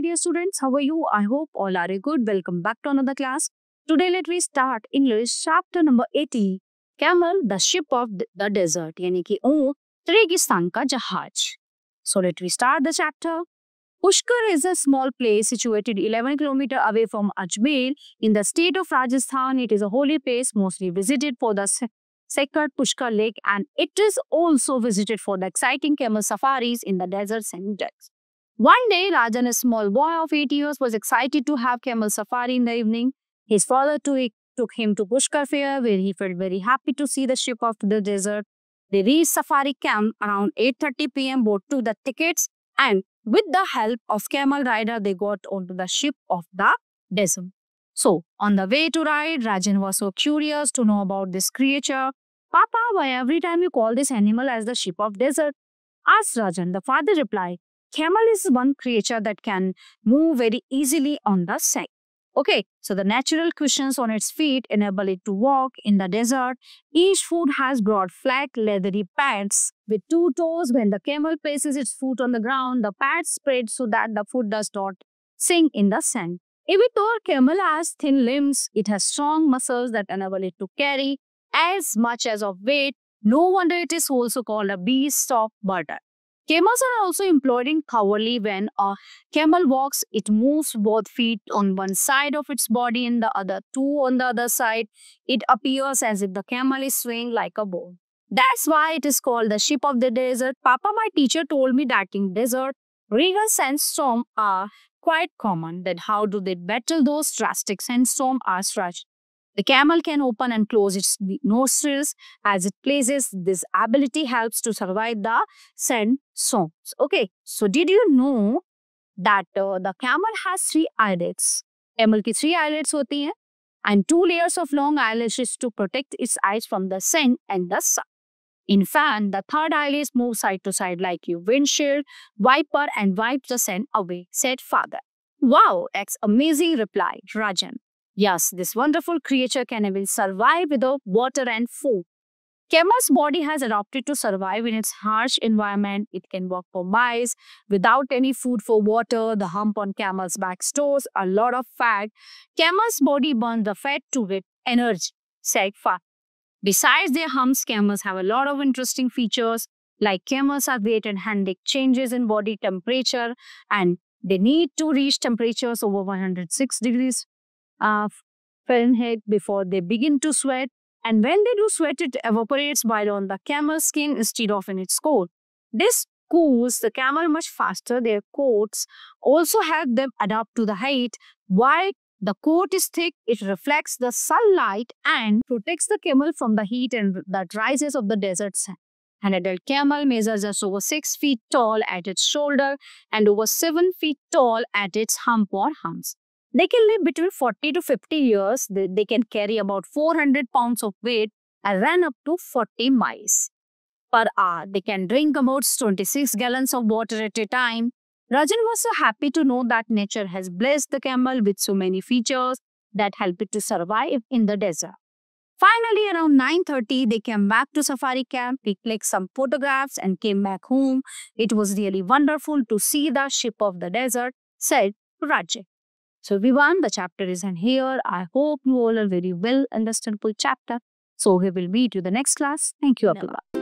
dear students. How are you? I hope all are good. Welcome back to another class. Today, let me start English chapter number 80. Camel, the ship of the desert. यानी कि ऊँट रेगिस्तान का जहाज. So let me start the chapter. Pushkar is a small place situated 11 km away from Ajmer in the state of Rajasthan. It is a holy place mostly visited for the sacred Pushkar Lake, and it is also visited for the exciting camel safaris in the deserts and decks. One day, Rajan, a small boy of 8 years, was excited to have camel safari in the evening. His father took him to Pushkar Fair, where he felt very happy to see the ship of the desert. They reached safari camp around 8:30 p.m. Both took the tickets, and with the help of camel rider, they got onto the ship of the desert. So, on the way to ride, Rajan was so curious to know about this creature. Papa, why every time you call this animal as the ship of desert? Asked Rajan. The father replied, camel is one creature that can move very easily on the sand. Okay, so the natural cushions on its feet enable it to walk in the desert. Each foot has broad, flat, leathery pads with 2 toes. When the camel places its foot on the ground, the pads spread so that the foot does not sink in the sand. Even though camel has thin limbs, it has strong muscles that enable it to carry as much as of weight. No wonder it is also called a beast of burden. Camels are also employed in cavalry. When a camel walks, it moves both feet on one side of its body and the other two on the other side. It appears as if the camel is swaying like a bow. That's why it is called the ship of the desert. Papa, my teacher told me that in desert, regal sandstorms are quite common. Then how do they battle those drastic sandstorms? Asked Raj. The camel can open and close its nostrils as it pleases. This ability helps to survive the sandstorms. Okay, so did you know that the camel has 3 eyelids? Camel की 3 eyelids होती हैं and 2 layers of long eyelashes to protect its eyes from the sun and the sun. In fact, the 3rd eyelid moves side to side like a windshield wiper and wipes the sun away, said father. Wow, that's amazing, replied Rajan. Yes, this wonderful creature can even survive without water and food. Camel's body has adapted to survive in its harsh environment. It can walk for miles without any food for water. The hump on camel's back stores a lot of fat. Camel's body burns the fat to get energy, said father. Besides their humps, camels have a lot of interesting features, like camels are great at handling changes in body temperature, and they need to reach temperatures over 106 degrees Fahrenheit before they begin to sweat. And when they do sweat, it evaporates while on the camel's skin instead of in its coat. This cools the camel much faster. Their coats also help them adapt to the heat. While the coat is thick, it reflects the sunlight and protects the camel from the heat and that rises of the desert sand. An adult camel measures just over 6 feet tall at its shoulder and over 7 feet tall at its hump or humps. They can live between 40 to 50 years. They can carry about 400 pounds of weight and run up to 40 miles per hour. They can drink about 26 gallons of water at a time. Rajan was so happy to know that nature has blessed the camel with so many features that help it to survive in the desert. Finally, around 9:30, they came back to safari camp. They clicked some photographs and came back home. It was really wonderful to see the ship of the desert, said Rajan. So everyone, the chapter is in here. I hope you all are very well understand full chapter. So we will meet you the next class. Thank you, everyone.